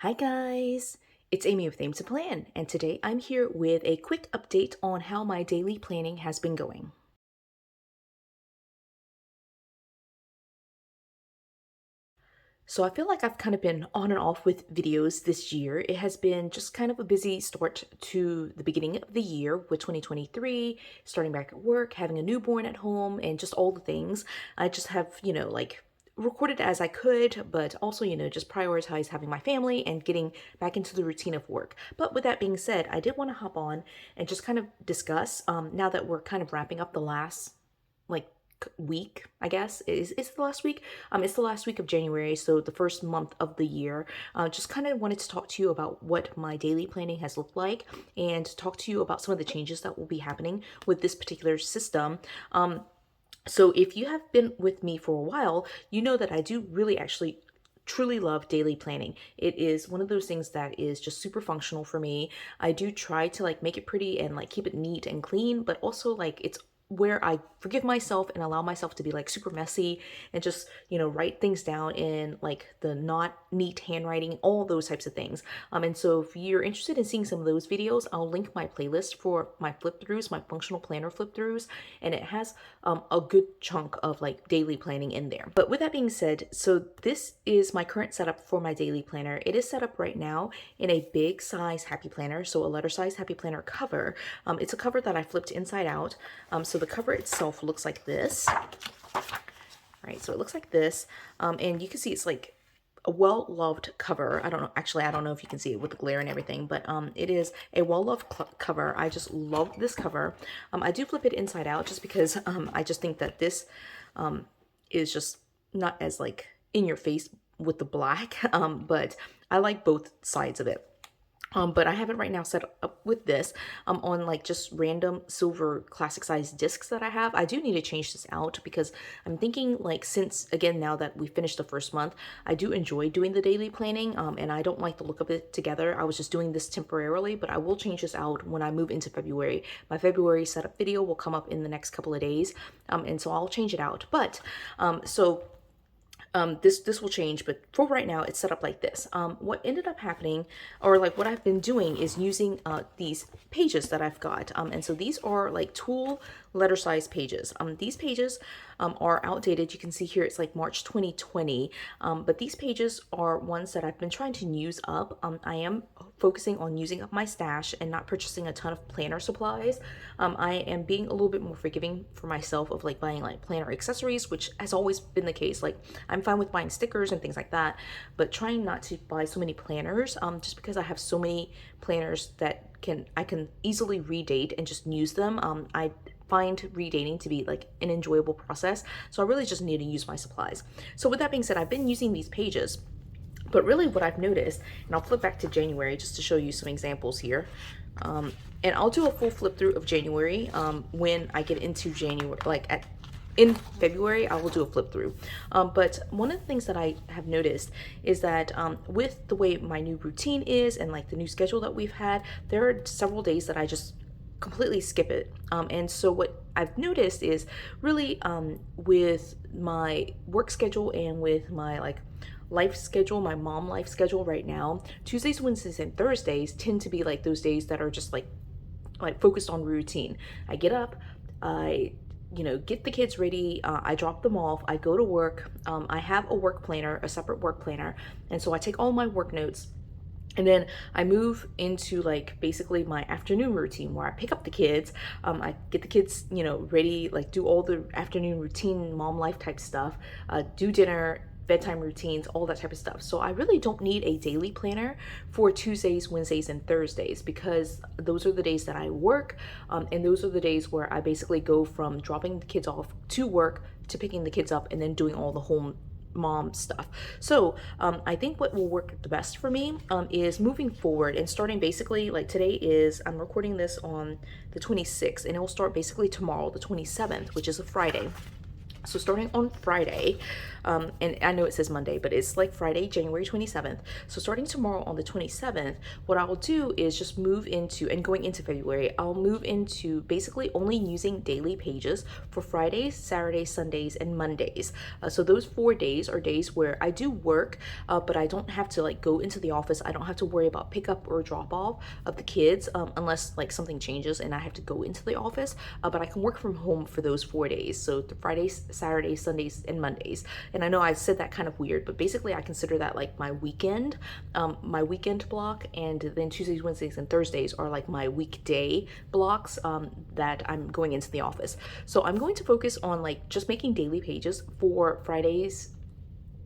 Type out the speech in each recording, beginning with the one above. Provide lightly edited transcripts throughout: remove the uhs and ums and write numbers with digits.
Hi guys, it's Amy with Aim to Plan, and today I'm here with a quick update on how my daily planning has been going. So I feel like I've kind of been on and off with videos this year. It has been just kind of a busy start to the beginning of the year with 2023, starting back at work, having a newborn at home, and just all the things. I just have, like recorded as I could, but also, just prioritize having my family and getting back into the routine of work. But with that being said, I did want to hop on and just kind of discuss, now that we're kind of wrapping up the last like week, I guess is the last week. It's the last week of January, so the first month of the year. Just kind of wanted to talk to you about what my daily planning has looked like and talk to you about some of the changes that will be happening with this particular system. So if you have been with me for a while, you know that I do really actually truly love daily planning. It is one of those things that is just super functional for me. I do try to like make it pretty and like keep it neat and clean, but also like it's where I forgive myself and allow myself to be like super messy and just, write things down in like the not neat handwriting, all those types of things. And so if you're interested in seeing some of those videos, I'll link my playlist for my flip throughs, my functional planner flip throughs, and it has a good chunk of like daily planning in there. But with that being said, so this is my current setup for my daily planner. It is set up right now in a big size happy planner, so a letter size happy planner cover. It's a cover that I flipped inside out. So the cover itself looks like this. Right, so it looks like this, and you can see it's like a well-loved cover. I don't know, actually, I don't know if you can see it with the glare and everything, but it is a well-loved cover. I just love this cover. I do flip it inside out just because I just think that this is just not as like in your face with the black, but I like both sides of it. But I have it right now set up with this on like just random silver classic size discs that I have. I do need to change this out because I'm thinking like, since again, now that we finished the first month, I do enjoy doing the daily planning, and I don't like the look of it together. I was just doing this temporarily, but I will change this out when I move into February. My February setup video will come up in the next couple of days, and so I'll change it out. But this will change, but for right now it's set up like this. What ended up happening, or like what I've been doing, is using these pages that I've got, and so these are like tool letter size pages. These pages are outdated. You can see here it's like March 2020, but these pages are ones that I've been trying to use up. I am focusing on using up my stash and not purchasing a ton of planner supplies. I am being a little bit more forgiving for myself of like buying like planner accessories, which has always been the case. Like, I'm fine with buying stickers and things like that, but trying not to buy so many planners, just because I have so many planners that I can easily redate and just use them. I find redating to be like an enjoyable process, so I really just need to use my supplies. So with that being said, I've been using these pages, but really what I've noticed, and I'll flip back to January just to show you some examples here, and I'll do a full flip through of January when I get into January, like in February, I will do a flip through. But one of the things that I have noticed is that with the way my new routine is and like the new schedule that we've had, there are several days that I just completely skip it. And so what I've noticed is really with my work schedule and with my like life schedule, my mom life schedule right now, Tuesdays, Wednesdays, and Thursdays tend to be like those days that are just like focused on routine. I get up, I get the kids ready, I drop them off, I go to work. I have a work planner, a separate work planner, and so I take all my work notes, and then I move into like basically my afternoon routine where I pick up the kids. I get the kids, ready, like do all the afternoon routine, mom life type stuff, do dinner, bedtime routines, all that type of stuff. So I really don't need a daily planner for Tuesdays, Wednesdays, and Thursdays, because those are the days that I work, and those are the days where I basically go from dropping the kids off to work to picking the kids up and then doing all the home mom stuff. So I think what will work the best for me is moving forward and starting basically like today is, I'm recording this on the 26th, and it will start basically tomorrow, the 27th, which is a Friday. So starting on Friday, and I know it says Monday, but it's like Friday, January 27th. So starting tomorrow on the 27th, what I will do is just move into, and going into February, I'll move into basically only using daily pages for Fridays, Saturdays, Sundays, and Mondays. So those 4 days are days where I do work, but I don't have to like go into the office. I don't have to worry about pickup or drop off of the kids, unless like something changes and I have to go into the office. But I can work from home for those 4 days. So the Fridays, Saturdays, Sundays, and Mondays. And I know I said that kind of weird, but basically I consider that like my weekend block, and then Tuesdays, Wednesdays, and Thursdays are like my weekday blocks that I'm going into the office. So I'm going to focus on like just making daily pages for Fridays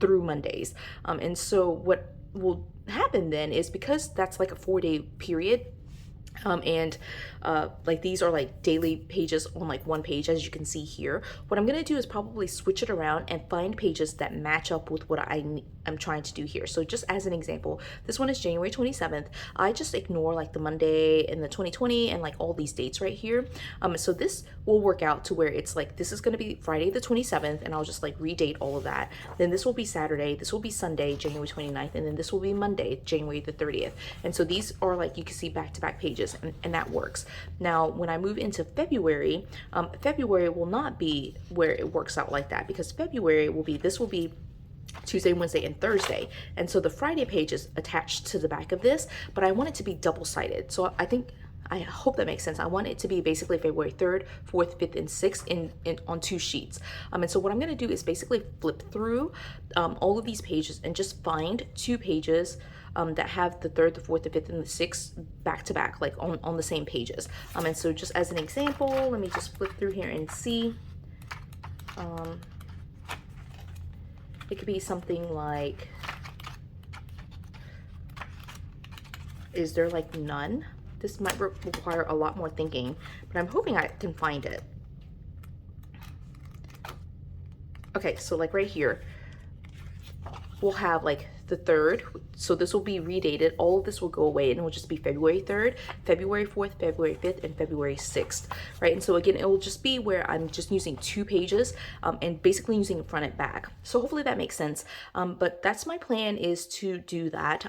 through Mondays. And so what will happen then is, because that's like a 4-day period, and like these are like daily pages on like one page, as you can see here. What I'm gonna do is probably switch it around and find pages that match up with what I'm trying to do here. So just as an example, this one is January 27th. I just ignore like the Monday and the 2020 and like all these dates right here. So this will work out to where it's like, this is gonna be Friday the 27th, and I'll just like redate all of that. Then this will be Saturday, this will be Sunday, January 29th, and then this will be Monday, January the 30th. And so these are like, you can see back-to-back pages, and that works. Now, when I move into February, February will not be where it works out like that, because February will be, this will be Tuesday, Wednesday, and Thursday. And so the Friday page is attached to the back of this, but I want it to be double-sided. So I hope that makes sense. I want it to be basically February 3rd, 4th, 5th, and 6th on 2 sheets. And so what I'm going to do is basically flip through all of these pages and just find 2 pages that have the 3rd, the 4th, the 5th, and the 6th back to back, like on the same pages. And so just as an example, let me just flip through here and see. It could be something like, is there like none? This might require a lot more thinking, but I'm hoping I can find it. Okay, so like right here, we'll have like the 3rd. So this will be redated. All of this will go away, and it will just be February 3rd, February 4th, February 5th, and February 6th, right? And so again, it will just be where I'm just using 2 pages and basically using front and back. So hopefully that makes sense. But that's my plan, is to do that.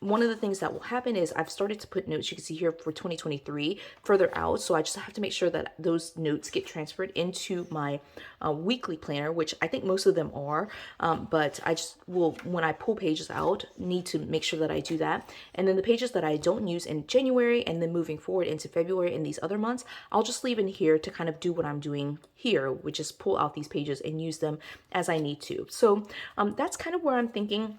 One of the things that will happen is I've started to put notes, you can see here, for 2023 further out. So I just have to make sure that those notes get transferred into my weekly planner, which I think most of them are. But I just will, when I pull pages out, need to make sure that I do that. And then the pages that I don't use in January and then moving forward into February and these other months, I'll just leave in here to kind of do what I'm doing here, which is pull out these pages and use them as I need to. So that's kind of where I'm thinking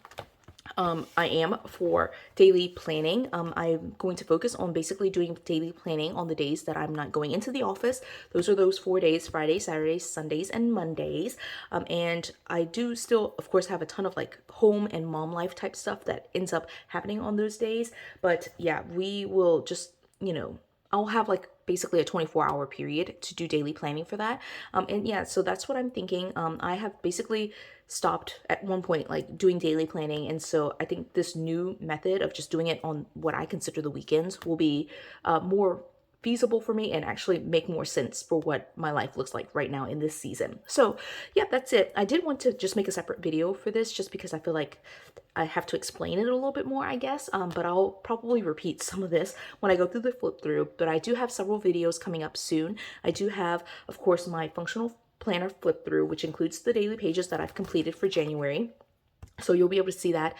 I am for daily planning. I'm going to focus on basically doing daily planning on the days that I'm not going into the office. Those are those 4 days: Fridays, Saturdays, Sundays, and Mondays. And I do still, of course, have a ton of like home and mom life type stuff that ends up happening on those days. But yeah, we will just, I'll have like basically a 24-hour period to do daily planning for that. And yeah, so that's what I'm thinking. I have basically stopped at one point like doing daily planning, and so I think this new method of just doing it on what I consider the weekends will be more feasible for me and actually make more sense for what my life looks like right now in this season. So yeah, that's it. I did want to just make a separate video for this just because I feel like I have to explain it a little bit more, I guess. But I'll probably repeat some of this when I go through the flip through, but I do have several videos coming up soon. I do have, of course, my functional planner flip through, which includes the daily pages that I've completed for January. So you'll be able to see that.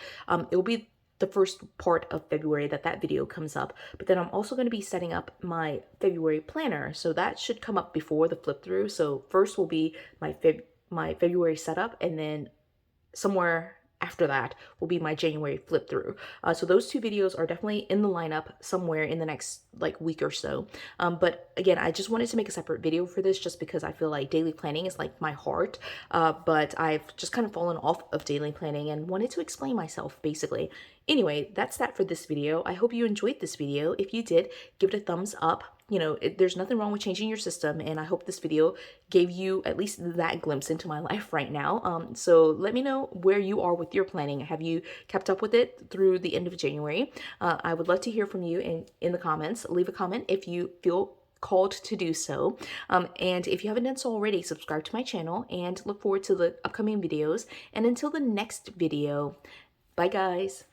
It will be the first part of February that video comes up, but then I'm also going to be setting up my February planner, so that should come up before the flip through. So first will be my February setup, and then somewhere after that will be my January flip through. So those 2 videos are definitely in the lineup somewhere in the next like week or so. But again, I just wanted to make a separate video for this just because I feel like daily planning is like my heart. But I've just kind of fallen off of daily planning and wanted to explain myself basically. Anyway, that's that for this video. I hope you enjoyed this video. If you did, give it a thumbs up. There's nothing wrong with changing your system, and I hope this video gave you at least that glimpse into my life right now. So let me know where you are with your planning. Have you kept up with it through the end of January? I would love to hear from you in the comments. Leave a comment if you feel called to do so. And if you haven't done so already, subscribe to my channel and look forward to the upcoming videos. And until the next video, bye guys.